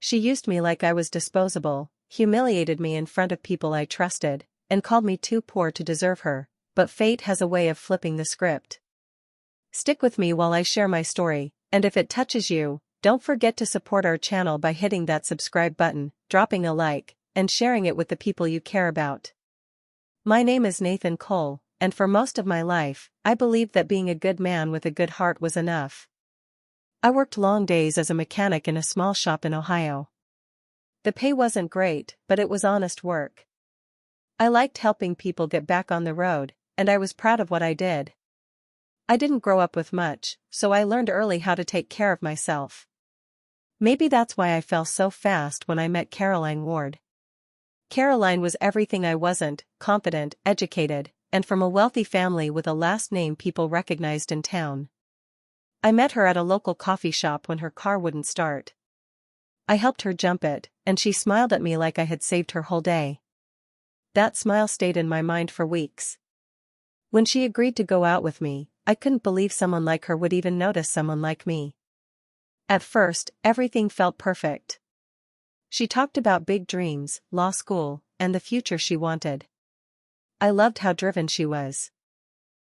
She used me like I was disposable, humiliated me in front of people I trusted, and called me too poor to deserve her, but fate has a way of flipping the script. Stick with me while I share my story, and if it touches you, don't forget to support our channel by hitting that subscribe button, dropping a like, and sharing it with the people you care about. My name is Nathan Cole, and for most of my life, I believed that being a good man with a good heart was enough. I worked long days as a mechanic in a small shop in Ohio. The pay wasn't great, but it was honest work. I liked helping people get back on the road, and I was proud of what I did. I didn't grow up with much, so I learned early how to take care of myself. Maybe that's why I fell so fast when I met Caroline Ward. Caroline was everything I wasn't: confident, educated, and from a wealthy family with a last name people recognized in town. I met her at a local coffee shop when her car wouldn't start. I helped her jump it, and she smiled at me like I had saved her whole day. That smile stayed in my mind for weeks. When she agreed to go out with me, I couldn't believe someone like her would even notice someone like me. At first, everything felt perfect. She talked about big dreams, law school, and the future she wanted. I loved how driven she was.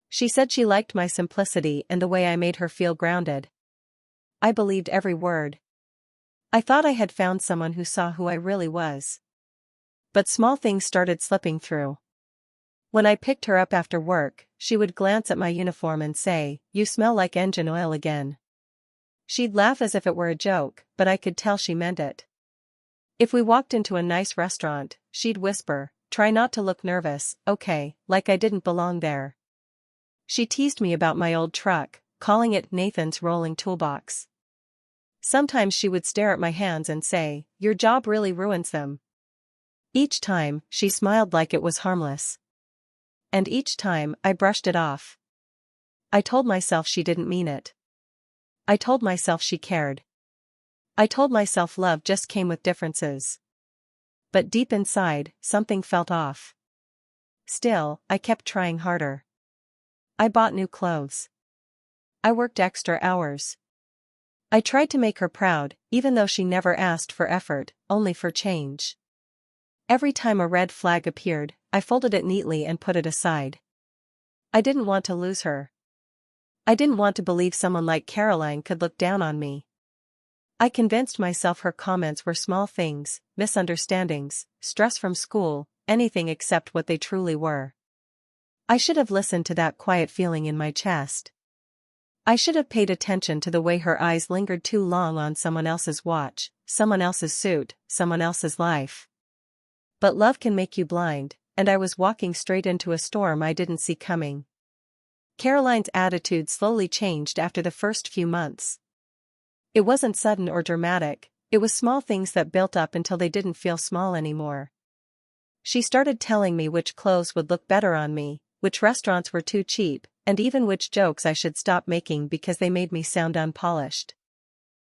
She said she liked my simplicity and the way I made her feel grounded. I believed every word. I thought I had found someone who saw who I really was. But small things started slipping through. When I picked her up after work, she would glance at my uniform and say, "You smell like engine oil again." She'd laugh as if it were a joke, but I could tell she meant it. If we walked into a nice restaurant, she'd whisper, "Try not to look nervous, okay," like I didn't belong there. She teased me about my old truck, calling it Nathan's rolling toolbox. Sometimes she would stare at my hands and say, "Your job really ruins them." Each time, she smiled like it was harmless. And each time, I brushed it off. I told myself she didn't mean it. I told myself she cared. I told myself love just came with differences. But deep inside, something felt off. Still, I kept trying harder. I bought new clothes. I worked extra hours. I tried to make her proud, even though she never asked for effort, only for change. Every time a red flag appeared, I folded it neatly and put it aside. I didn't want to lose her. I didn't want to believe someone like Caroline could look down on me. I convinced myself her comments were small things, misunderstandings, stress from school, anything except what they truly were. I should have listened to that quiet feeling in my chest. I should have paid attention to the way her eyes lingered too long on someone else's watch, someone else's suit, someone else's life. But love can make you blind, and I was walking straight into a storm I didn't see coming. Caroline's attitude slowly changed after the first few months. It wasn't sudden or dramatic, it was small things that built up until they didn't feel small anymore. She started telling me which clothes would look better on me, which restaurants were too cheap, and even which jokes I should stop making because they made me sound unpolished.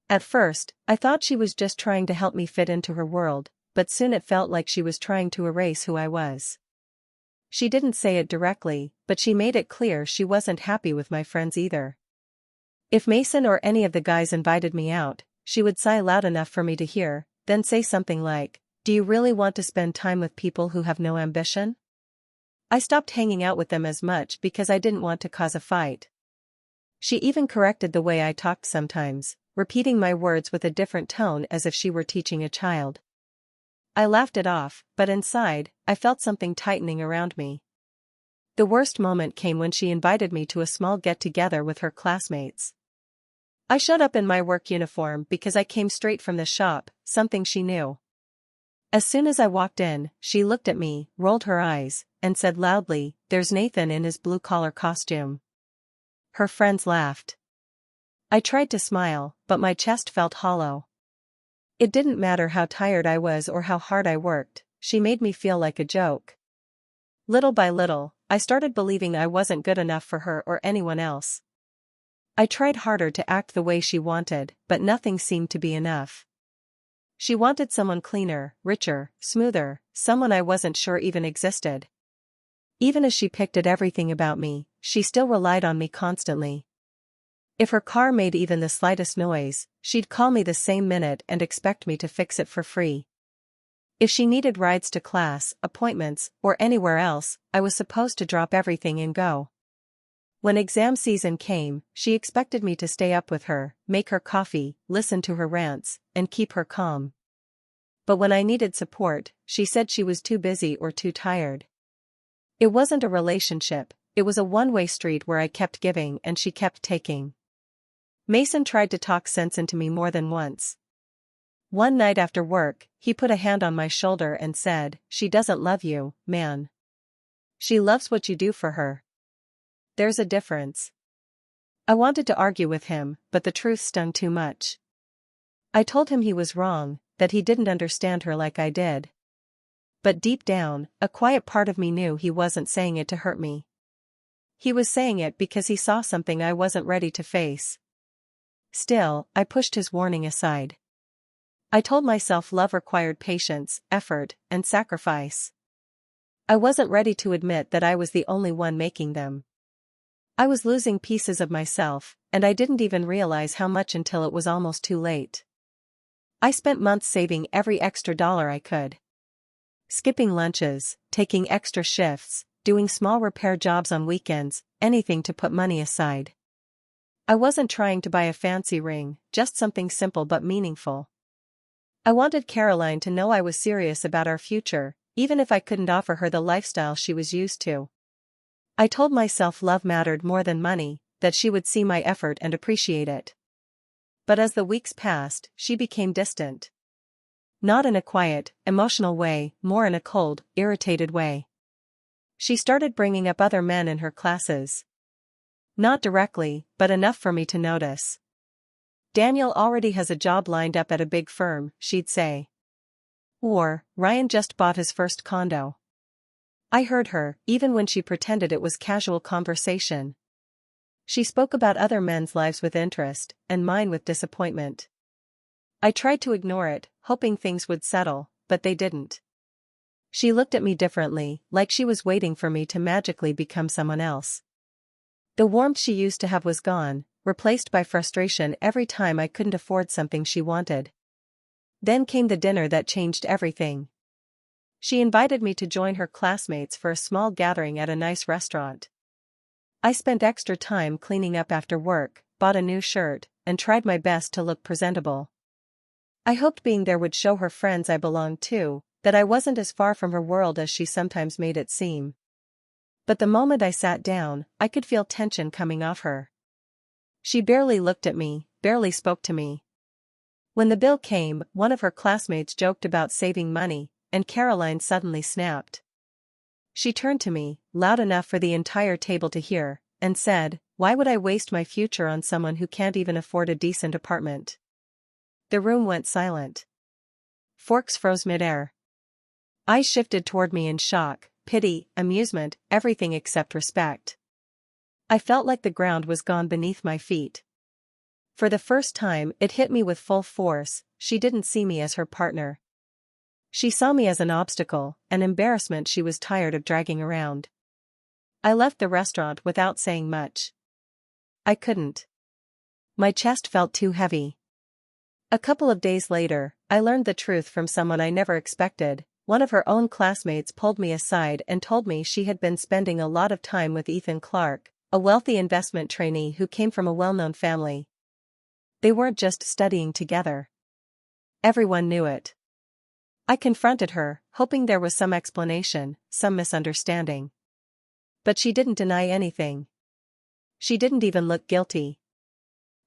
At first, I thought she was just trying to help me fit into her world, but soon it felt like she was trying to erase who I was. She didn't say it directly, but she made it clear she wasn't happy with my friends either. If Mason or any of the guys invited me out, she would sigh loud enough for me to hear, then say something like, "Do you really want to spend time with people who have no ambition?" I stopped hanging out with them as much because I didn't want to cause a fight. She even corrected the way I talked sometimes, repeating my words with a different tone as if she were teaching a child. I laughed it off, but inside, I felt something tightening around me. The worst moment came when she invited me to a small get-together with her classmates. I showed up in my work uniform because I came straight from the shop, something she knew. As soon as I walked in, she looked at me, rolled her eyes, and said loudly, "There's Nathan in his blue-collar costume." Her friends laughed. I tried to smile, but my chest felt hollow. It didn't matter how tired I was or how hard I worked, she made me feel like a joke. Little by little, I started believing I wasn't good enough for her or anyone else. I tried harder to act the way she wanted, but nothing seemed to be enough. She wanted someone cleaner, richer, smoother, someone I wasn't sure even existed. Even as she picked at everything about me, she still relied on me constantly. If her car made even the slightest noise, she'd call me the same minute and expect me to fix it for free. If she needed rides to class, appointments, or anywhere else, I was supposed to drop everything and go. When exam season came, she expected me to stay up with her, make her coffee, listen to her rants, and keep her calm. But when I needed support, she said she was too busy or too tired. It wasn't a relationship, it was a one-way street where I kept giving and she kept taking. Mason tried to talk sense into me more than once. One night after work, he put a hand on my shoulder and said, "She doesn't love you, man. She loves what you do for her. There's a difference." I wanted to argue with him, but the truth stung too much. I told him he was wrong, that he didn't understand her like I did. But deep down, a quiet part of me knew he wasn't saying it to hurt me. He was saying it because he saw something I wasn't ready to face. Still, I pushed his warning aside. I told myself love required patience, effort, and sacrifice. I wasn't ready to admit that I was the only one making them. I was losing pieces of myself, and I didn't even realize how much until it was almost too late. I spent months saving every extra dollar I could. Skipping lunches, taking extra shifts, doing small repair jobs on weekends, anything to put money aside. I wasn't trying to buy a fancy ring, just something simple but meaningful. I wanted Caroline to know I was serious about our future, even if I couldn't offer her the lifestyle she was used to. I told myself love mattered more than money, that she would see my effort and appreciate it. But as the weeks passed, she became distant. Not in a quiet, emotional way, more in a cold, irritated way. She started bringing up other men in her classes. Not directly, but enough for me to notice. "Daniel already has a job lined up at a big firm," she'd say. Or, "Ryan just bought his first condo." I heard her, even when she pretended it was casual conversation. She spoke about other men's lives with interest, and mine with disappointment. I tried to ignore it, hoping things would settle, but they didn't. She looked at me differently, like she was waiting for me to magically become someone else. The warmth she used to have was gone, replaced by frustration every time I couldn't afford something she wanted. Then came the dinner that changed everything. She invited me to join her classmates for a small gathering at a nice restaurant. I spent extra time cleaning up after work, bought a new shirt, and tried my best to look presentable. I hoped being there would show her friends I belonged to, that I wasn't as far from her world as she sometimes made it seem. But the moment I sat down, I could feel tension coming off her. She barely looked at me, barely spoke to me. When the bill came, one of her classmates joked about saving money, and Caroline suddenly snapped. She turned to me, loud enough for the entire table to hear, and said, "Why would I waste my future on someone who can't even afford a decent apartment?" The room went silent. Forks froze midair. Eyes shifted toward me in shock, pity, amusement, everything except respect. I felt like the ground was gone beneath my feet. For the first time, it hit me with full force, she didn't see me as her partner. She saw me as an obstacle, an embarrassment she was tired of dragging around. I left the restaurant without saying much. I couldn't. My chest felt too heavy. A couple of days later, I learned the truth from someone I never expected. One of her own classmates pulled me aside and told me she had been spending a lot of time with Ethan Clark, a wealthy investment trainee who came from a well-known family. They weren't just studying together. Everyone knew it. I confronted her, hoping there was some explanation, some misunderstanding. But she didn't deny anything. She didn't even look guilty.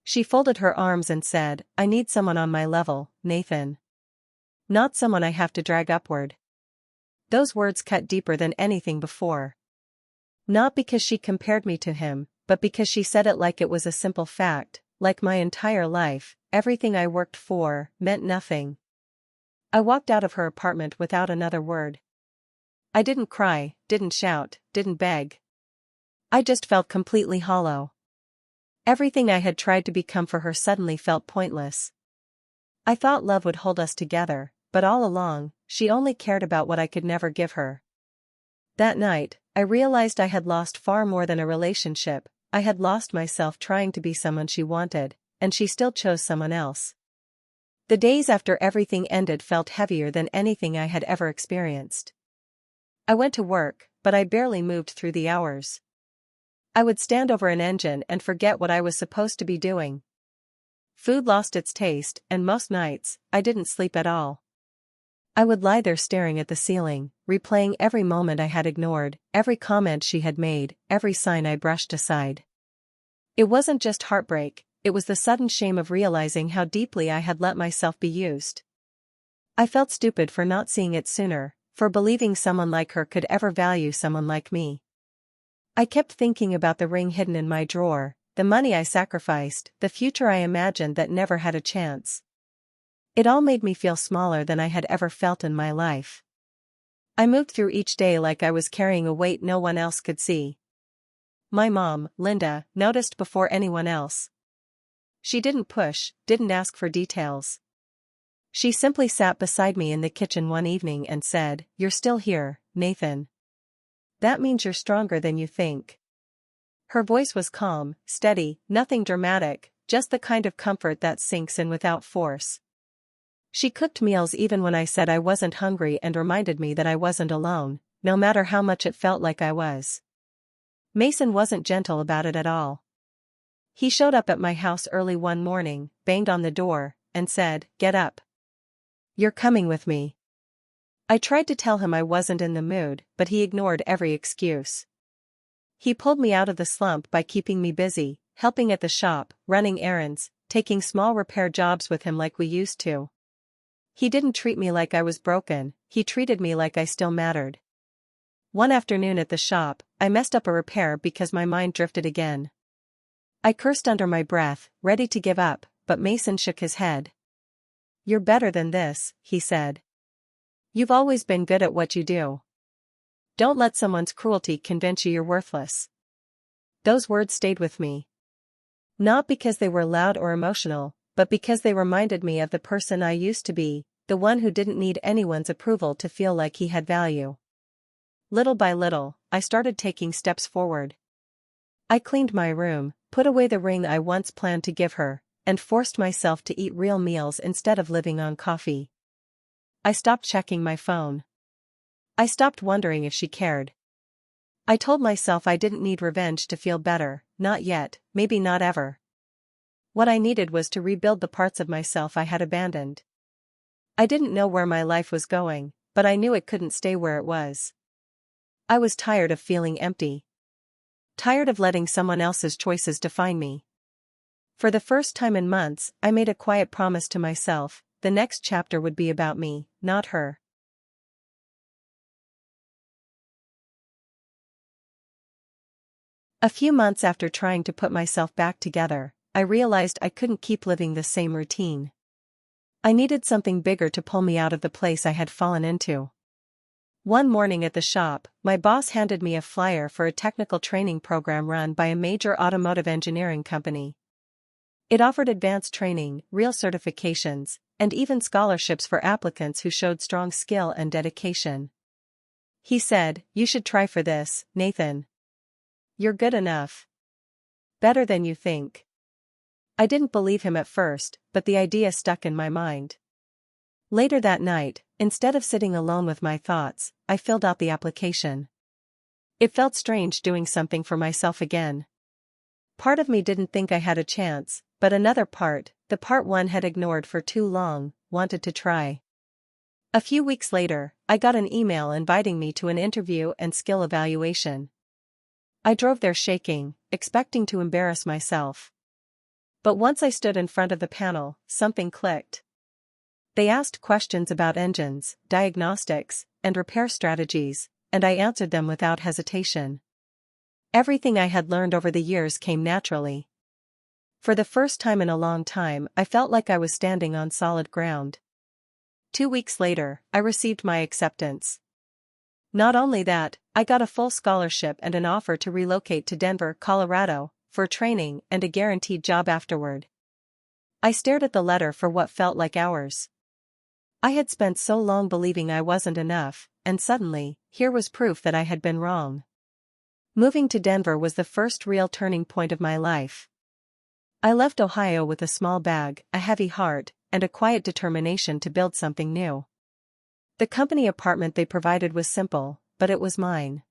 She folded her arms and said, "I need someone on my level, Nathan. Not someone I have to drag upward." Those words cut deeper than anything before. Not because she compared me to him, but because she said it like it was a simple fact, like my entire life, everything I worked for, meant nothing. I walked out of her apartment without another word. I didn't cry, didn't shout, didn't beg. I just felt completely hollow. Everything I had tried to become for her suddenly felt pointless. I thought love would hold us together, but all along, she only cared about what I could never give her. That night, I realized I had lost far more than a relationship. I had lost myself trying to be someone she wanted, and she still chose someone else. The days after everything ended felt heavier than anything I had ever experienced. I went to work, but I barely moved through the hours. I would stand over an engine and forget what I was supposed to be doing. Food lost its taste, and most nights, I didn't sleep at all. I would lie there staring at the ceiling, replaying every moment I had ignored, every comment she had made, every sign I brushed aside. It wasn't just heartbreak, it was the sudden shame of realizing how deeply I had let myself be used. I felt stupid for not seeing it sooner, for believing someone like her could ever value someone like me. I kept thinking about the ring hidden in my drawer, the money I sacrificed, the future I imagined that never had a chance. It all made me feel smaller than I had ever felt in my life. I moved through each day like I was carrying a weight no one else could see. My mom, Linda, noticed before anyone else. She didn't push, didn't ask for details. She simply sat beside me in the kitchen one evening and said, "You're still here, Nathan. That means you're stronger than you think." Her voice was calm, steady, nothing dramatic, just the kind of comfort that sinks in without force. She cooked meals even when I said I wasn't hungry and reminded me that I wasn't alone, no matter how much it felt like I was. Mason wasn't gentle about it at all. He showed up at my house early one morning, banged on the door, and said, "Get up. You're coming with me." I tried to tell him I wasn't in the mood, but he ignored every excuse. He pulled me out of the slump by keeping me busy, helping at the shop, running errands, taking small repair jobs with him like we used to. He didn't treat me like I was broken, he treated me like I still mattered. One afternoon at the shop, I messed up a repair because my mind drifted again. I cursed under my breath, ready to give up, but Mason shook his head. "You're better than this," he said. "You've always been good at what you do. Don't let someone's cruelty convince you you're worthless." Those words stayed with me. Not because they were loud or emotional, but because they reminded me of the person I used to be, the one who didn't need anyone's approval to feel like he had value. Little by little, I started taking steps forward. I cleaned my room, put away the ring I once planned to give her, and forced myself to eat real meals instead of living on coffee. I stopped checking my phone. I stopped wondering if she cared. I told myself I didn't need revenge to feel better, not yet, maybe not ever. What I needed was to rebuild the parts of myself I had abandoned. I didn't know where my life was going, but I knew it couldn't stay where it was. I was tired of feeling empty. Tired of letting someone else's choices define me. For the first time in months, I made a quiet promise to myself, the next chapter would be about me, not her. A few months after trying to put myself back together, I realized I couldn't keep living the same routine. I needed something bigger to pull me out of the place I had fallen into. One morning at the shop, my boss handed me a flyer for a technical training program run by a major automotive engineering company. It offered advanced training, real certifications, and even scholarships for applicants who showed strong skill and dedication. He said, "You should try for this, Nathan. You're good enough. Better than you think." I didn't believe him at first, but the idea stuck in my mind. Later that night, instead of sitting alone with my thoughts, I filled out the application. It felt strange doing something for myself again. Part of me didn't think I had a chance, but another part, the part one had ignored for too long, wanted to try. A few weeks later, I got an email inviting me to an interview and skill evaluation. I drove there shaking, expecting to embarrass myself. But once I stood in front of the panel, something clicked. They asked questions about engines, diagnostics, and repair strategies, and I answered them without hesitation. Everything I had learned over the years came naturally. For the first time in a long time, I felt like I was standing on solid ground. 2 weeks later, I received my acceptance. Not only that, I got a full scholarship and an offer to relocate to Denver, Colorado, for training and a guaranteed job afterward. I stared at the letter for what felt like hours. I had spent so long believing I wasn't enough, and suddenly, here was proof that I had been wrong. Moving to Denver was the first real turning point of my life. I left Ohio with a small bag, a heavy heart, and a quiet determination to build something new. The company apartment they provided was simple, but it was mine.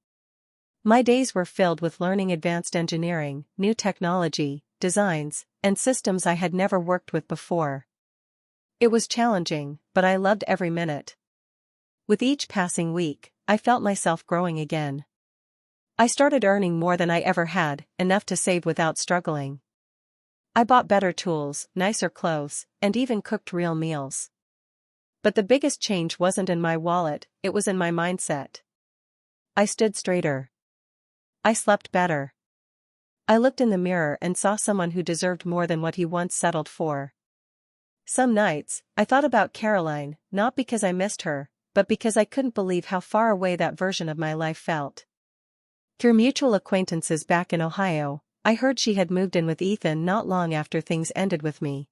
My days were filled with learning advanced engineering, new technology, designs, and systems I had never worked with before. It was challenging, but I loved every minute. With each passing week, I felt myself growing again. I started earning more than I ever had, enough to save without struggling. I bought better tools, nicer clothes, and even cooked real meals. But the biggest change wasn't in my wallet, it was in my mindset. I stood straighter. I slept better. I looked in the mirror and saw someone who deserved more than what he once settled for. Some nights, I thought about Caroline, not because I missed her, but because I couldn't believe how far away that version of my life felt. Through mutual acquaintances back in Ohio, I heard she had moved in with Ethan not long after things ended with me.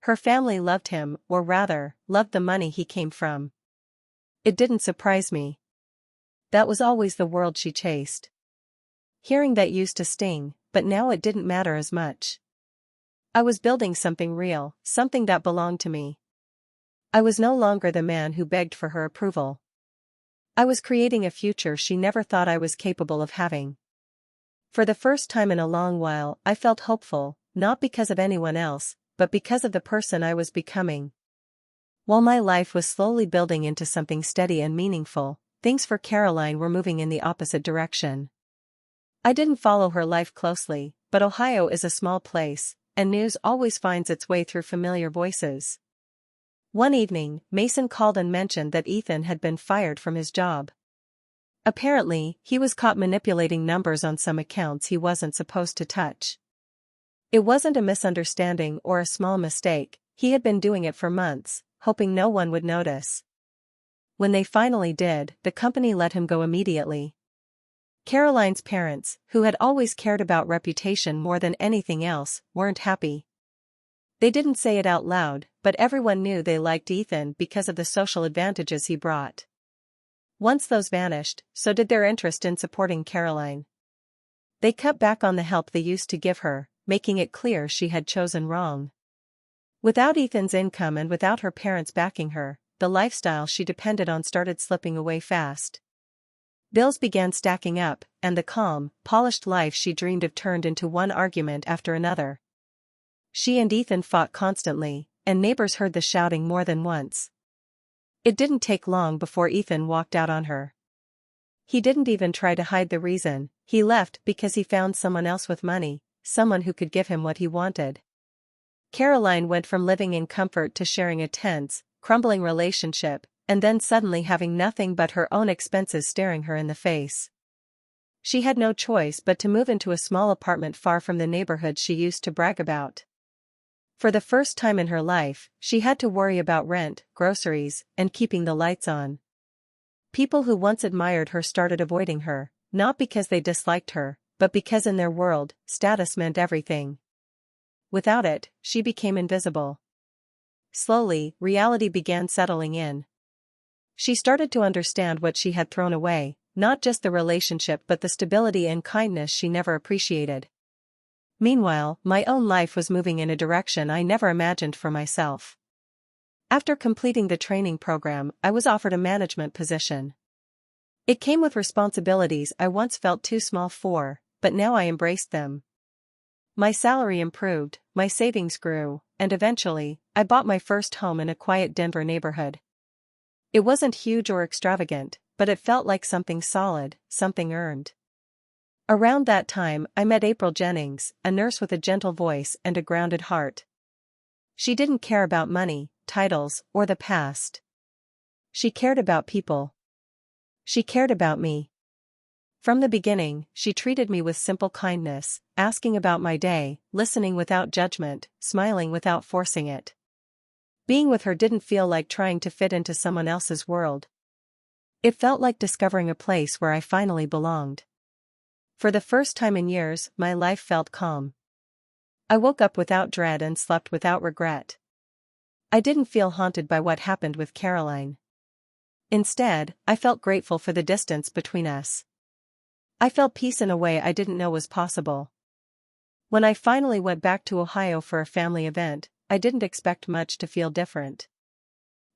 Her family loved him, or rather, loved the money he came from. It didn't surprise me. That was always the world she chased. Hearing that used to sting, but now it didn't matter as much. I was building something real, something that belonged to me. I was no longer the man who begged for her approval. I was creating a future she never thought I was capable of having. For the first time in a long while, I felt hopeful, not because of anyone else, but because of the person I was becoming. While my life was slowly building into something steady and meaningful, things for Caroline were moving in the opposite direction. I didn't follow her life closely, but Ohio is a small place, and news always finds its way through familiar voices. One evening, Mason called and mentioned that Ethan had been fired from his job. Apparently, he was caught manipulating numbers on some accounts he wasn't supposed to touch. It wasn't a misunderstanding or a small mistake, he had been doing it for months, hoping no one would notice. When they finally did, the company let him go immediately. Caroline's parents, who had always cared about reputation more than anything else, weren't happy. They didn't say it out loud, but everyone knew they liked Ethan because of the social advantages he brought. Once those vanished, so did their interest in supporting Caroline. They cut back on the help they used to give her, making it clear she had chosen wrong. Without Ethan's income and without her parents backing her, the lifestyle she depended on started slipping away fast. Bills began stacking up, and the calm, polished life she dreamed of turned into one argument after another. She and Ethan fought constantly, and neighbors heard the shouting more than once. It didn't take long before Ethan walked out on her. He didn't even try to hide the reason, he left because he found someone else with money, someone who could give him what he wanted. Caroline went from living in comfort to sharing a tense, crumbling relationship, and then suddenly having nothing but her own expenses staring her in the face. She had no choice but to move into a small apartment far from the neighborhood she used to brag about. For the first time in her life, she had to worry about rent, groceries, and keeping the lights on. People who once admired her started avoiding her, not because they disliked her, but because in their world, status meant everything. Without it, she became invisible. Slowly, reality began settling in. She started to understand what she had thrown away, not just the relationship but the stability and kindness she never appreciated. Meanwhile, my own life was moving in a direction I never imagined for myself. After completing the training program, I was offered a management position. It came with responsibilities I once felt too small for, but now I embraced them. My salary improved, my savings grew, and eventually, I bought my first home in a quiet Denver neighborhood. It wasn't huge or extravagant, but it felt like something solid, something earned. Around that time, I met April Jennings, a nurse with a gentle voice and a grounded heart. She didn't care about money, titles, or the past. She cared about people. She cared about me. From the beginning, she treated me with simple kindness, asking about my day, listening without judgment, smiling without forcing it. Being with her didn't feel like trying to fit into someone else's world. It felt like discovering a place where I finally belonged. For the first time in years, my life felt calm. I woke up without dread and slept without regret. I didn't feel haunted by what happened with Caroline. Instead, I felt grateful for the distance between us. I felt peace in a way I didn't know was possible. When I finally went back to Ohio for a family event, I didn't expect much to feel different.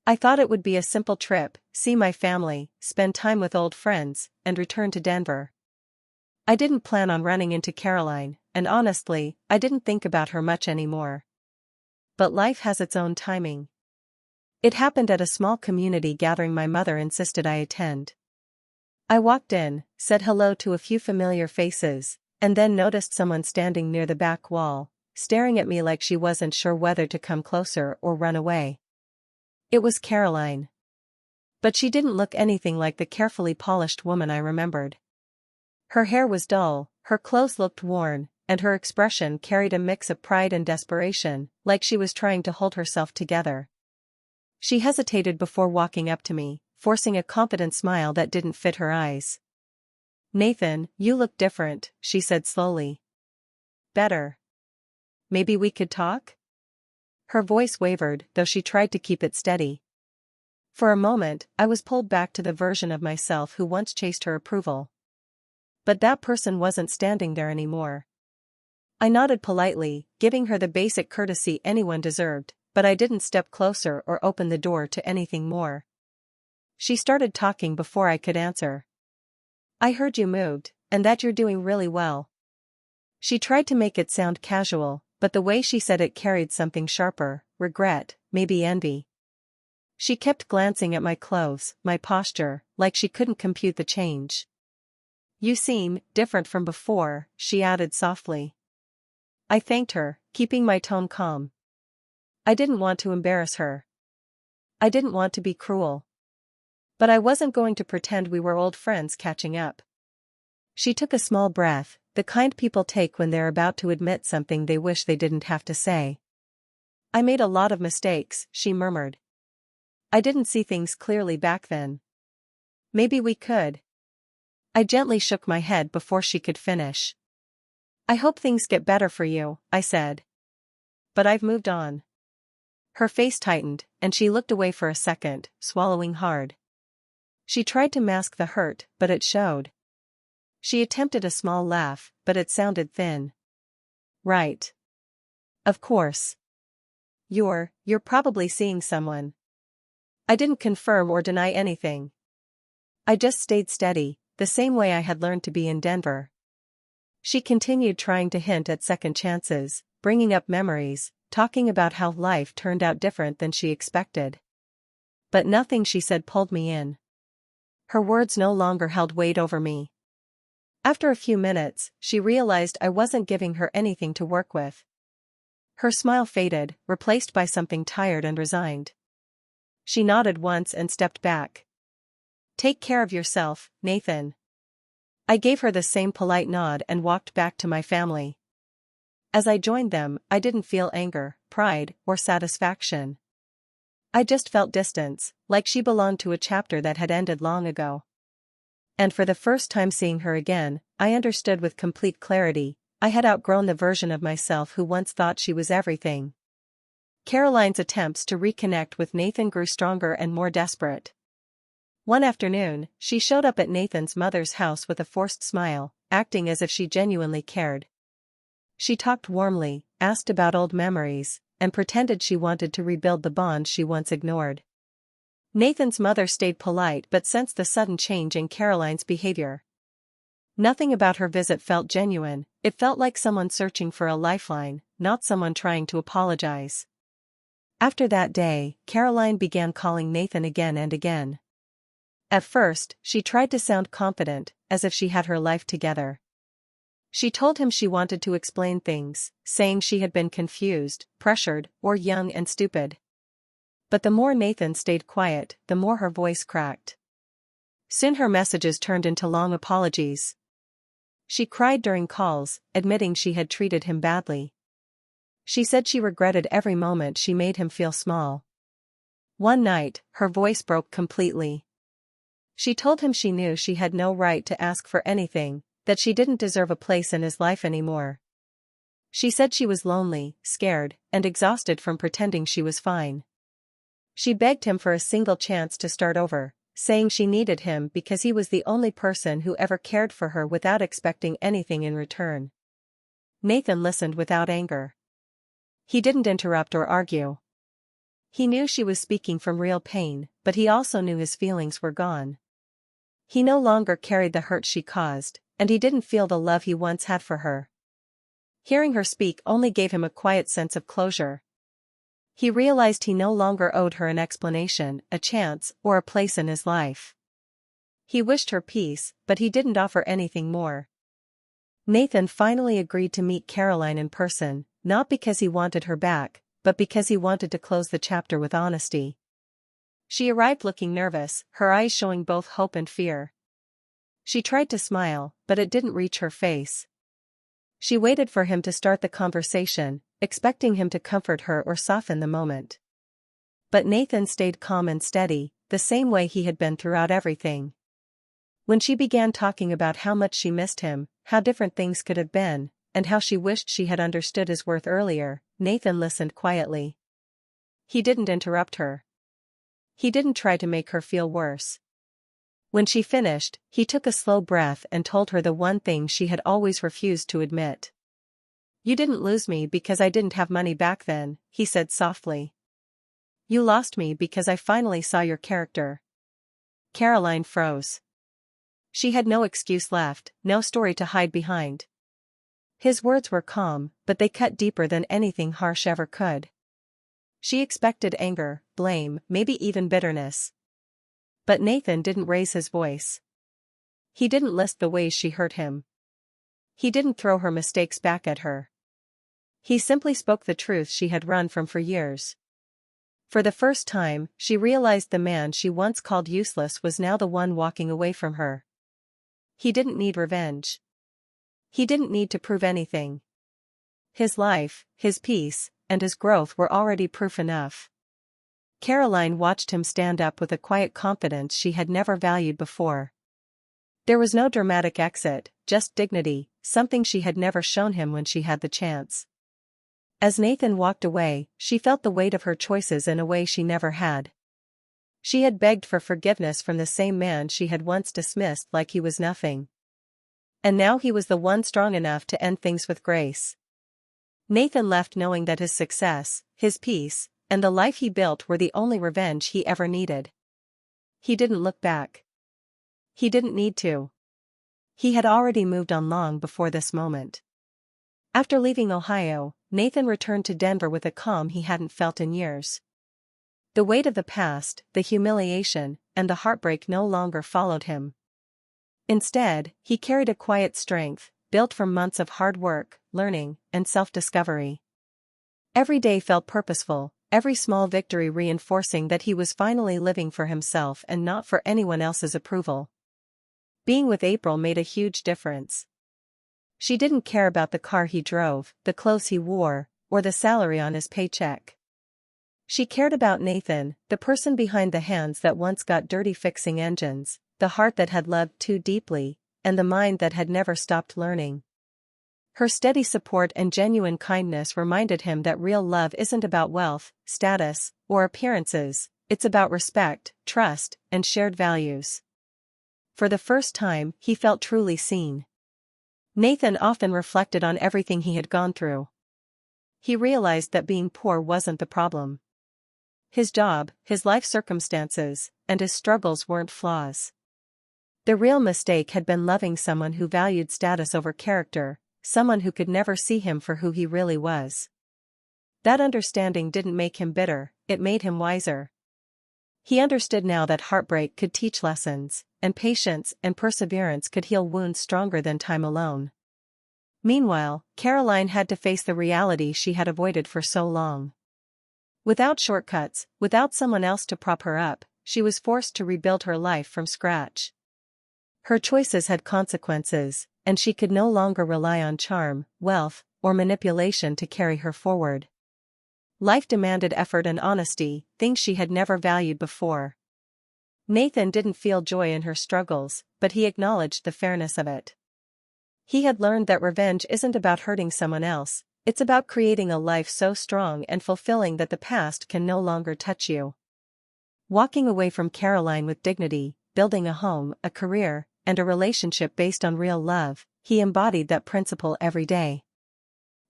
I thought it would be a simple trip, see my family, spend time with old friends, and return to Denver. I didn't plan on running into Caroline, and honestly, I didn't think about her much anymore. But life has its own timing. It happened at a small community gathering my mother insisted I attend. I walked in, said hello to a few familiar faces, and then noticed someone standing near the back wall, staring at me like she wasn't sure whether to come closer or run away. It was Caroline. But she didn't look anything like the carefully polished woman I remembered. Her hair was dull, her clothes looked worn, and her expression carried a mix of pride and desperation, like she was trying to hold herself together. She hesitated before walking up to me, forcing a confident smile that didn't fit her eyes. "Nathan, you look different," she said slowly. "Better. Maybe we could talk?" Her voice wavered, though she tried to keep it steady. For a moment, I was pulled back to the version of myself who once chased her approval. But that person wasn't standing there anymore. I nodded politely, giving her the basic courtesy anyone deserved, but I didn't step closer or open the door to anything more. She started talking before I could answer. "I heard you moved, and that you're doing really well." She tried to make it sound casual, but the way she said it carried something sharper, regret, maybe envy. She kept glancing at my clothes, my posture, like she couldn't compute the change. "You seem different from before," she added softly. I thanked her, keeping my tone calm. I didn't want to embarrass her. I didn't want to be cruel. But I wasn't going to pretend we were old friends catching up. She took a small breath, the kind people take when they're about to admit something they wish they didn't have to say. "I made a lot of mistakes," she murmured. "I didn't see things clearly back then. Maybe we could." I gently shook my head before she could finish. "I hope things get better for you," I said. "But I've moved on." Her face tightened, and she looked away for a second, swallowing hard. She tried to mask the hurt, but it showed. She attempted a small laugh, but it sounded thin. "Right. Of course. You're probably seeing someone." I didn't confirm or deny anything. I just stayed steady, the same way I had learned to be in Denver. She continued trying to hint at second chances, bringing up memories, talking about how life turned out different than she expected. But nothing she said pulled me in. Her words no longer held weight over me. After a few minutes, she realized I wasn't giving her anything to work with. Her smile faded, replaced by something tired and resigned. She nodded once and stepped back. "Take care of yourself, Nathan." I gave her the same polite nod and walked back to my family. As I joined them, I didn't feel anger, pride, or satisfaction. I just felt distance, like she belonged to a chapter that had ended long ago. And for the first time seeing her again, I understood with complete clarity, I had outgrown the version of myself who once thought she was everything. Caroline's attempts to reconnect with Nathan grew stronger and more desperate. One afternoon, she showed up at Nathan's mother's house with a forced smile, acting as if she genuinely cared. She talked warmly, asked about old memories, and pretended she wanted to rebuild the bond she once ignored. Nathan's mother stayed polite but sensed the sudden change in Caroline's behavior. Nothing about her visit felt genuine, it felt like someone searching for a lifeline, not someone trying to apologize. After that day, Caroline began calling Nathan again and again. At first, she tried to sound confident, as if she had her life together. She told him she wanted to explain things, saying she had been confused, pressured, or young and stupid. But the more Nathan stayed quiet, the more her voice cracked. Soon her messages turned into long apologies. She cried during calls, admitting she had treated him badly. She said she regretted every moment she made him feel small. One night, her voice broke completely. She told him she knew she had no right to ask for anything, that she didn't deserve a place in his life anymore. She said she was lonely, scared, and exhausted from pretending she was fine. She begged him for a single chance to start over, saying she needed him because he was the only person who ever cared for her without expecting anything in return. Nathan listened without anger. He didn't interrupt or argue. He knew she was speaking from real pain, but he also knew his feelings were gone. He no longer carried the hurt she caused, and he didn't feel the love he once had for her. Hearing her speak only gave him a quiet sense of closure. He realized he no longer owed her an explanation, a chance, or a place in his life. He wished her peace, but he didn't offer anything more. Nathan finally agreed to meet Caroline in person, not because he wanted her back, but because he wanted to close the chapter with honesty. She arrived looking nervous, her eyes showing both hope and fear. She tried to smile, but it didn't reach her face. She waited for him to start the conversation, expecting him to comfort her or soften the moment. But Nathan stayed calm and steady, the same way he had been throughout everything. When she began talking about how much she missed him, how different things could have been, and how she wished she had understood his worth earlier, Nathan listened quietly. He didn't interrupt her. He didn't try to make her feel worse. When she finished, he took a slow breath and told her the one thing she had always refused to admit. "You didn't lose me because I didn't have money back then," he said softly. "You lost me because I finally saw your character." Caroline froze. She had no excuse left, no story to hide behind. His words were calm, but they cut deeper than anything harsh ever could. She expected anger, blame, maybe even bitterness. But Nathan didn't raise his voice. He didn't list the ways she hurt him. He didn't throw her mistakes back at her. He simply spoke the truth she had run from for years. For the first time, she realized the man she once called useless was now the one walking away from her. He didn't need revenge. He didn't need to prove anything. His life, his peace, and his growth were already proof enough. Caroline watched him stand up with a quiet confidence she had never valued before. There was no dramatic exit, just dignity, something she had never shown him when she had the chance. As Nathan walked away, she felt the weight of her choices in a way she never had. She had begged for forgiveness from the same man she had once dismissed like he was nothing. And now he was the one strong enough to end things with grace. Nathan left knowing that his success, his peace, and the life he built were the only revenge he ever needed. He didn't look back. He didn't need to. He had already moved on long before this moment. After leaving Ohio, Nathan returned to Denver with a calm he hadn't felt in years. The weight of the past, the humiliation, and the heartbreak no longer followed him. Instead, he carried a quiet strength, built from months of hard work, learning, and self-discovery. Every day felt purposeful, every small victory reinforcing that he was finally living for himself and not for anyone else's approval. Being with April made a huge difference. She didn't care about the car he drove, the clothes he wore, or the salary on his paycheck. She cared about Nathan, the person behind the hands that once got dirty fixing engines, the heart that had loved too deeply, and the mind that had never stopped learning. Her steady support and genuine kindness reminded him that real love isn't about wealth, status, or appearances, it's about respect, trust, and shared values. For the first time, he felt truly seen. Nathan often reflected on everything he had gone through. He realized that being poor wasn't the problem. His job, his life circumstances, and his struggles weren't flaws. The real mistake had been loving someone who valued status over character, someone who could never see him for who he really was. That understanding didn't make him bitter, it made him wiser. He understood now that heartbreak could teach lessons, and patience and perseverance could heal wounds stronger than time alone. Meanwhile, Caroline had to face the reality she had avoided for so long. Without shortcuts, without someone else to prop her up, she was forced to rebuild her life from scratch. Her choices had consequences, and she could no longer rely on charm, wealth, or manipulation to carry her forward. Life demanded effort and honesty, things she had never valued before. Nathan didn't feel joy in her struggles, but he acknowledged the fairness of it. He had learned that revenge isn't about hurting someone else, it's about creating a life so strong and fulfilling that the past can no longer touch you. Walking away from Caroline with dignity, building a home, a career, and a relationship based on real love, he embodied that principle every day.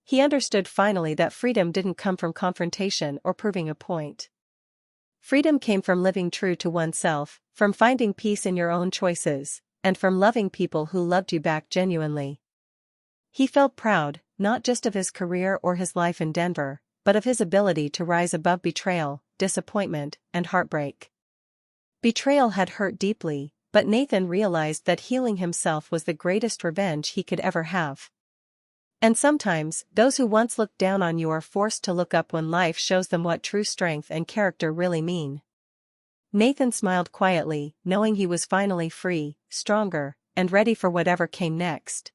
He understood finally that freedom didn't come from confrontation or proving a point. Freedom came from living true to oneself, from finding peace in your own choices, and from loving people who loved you back genuinely. He felt proud, not just of his career or his life in Denver, but of his ability to rise above betrayal, disappointment, and heartbreak. Betrayal had hurt deeply, but Nathan realized that healing himself was the greatest revenge he could ever have. And sometimes, those who once looked down on you are forced to look up when life shows them what true strength and character really mean. Nathan smiled quietly, knowing he was finally free, stronger, and ready for whatever came next.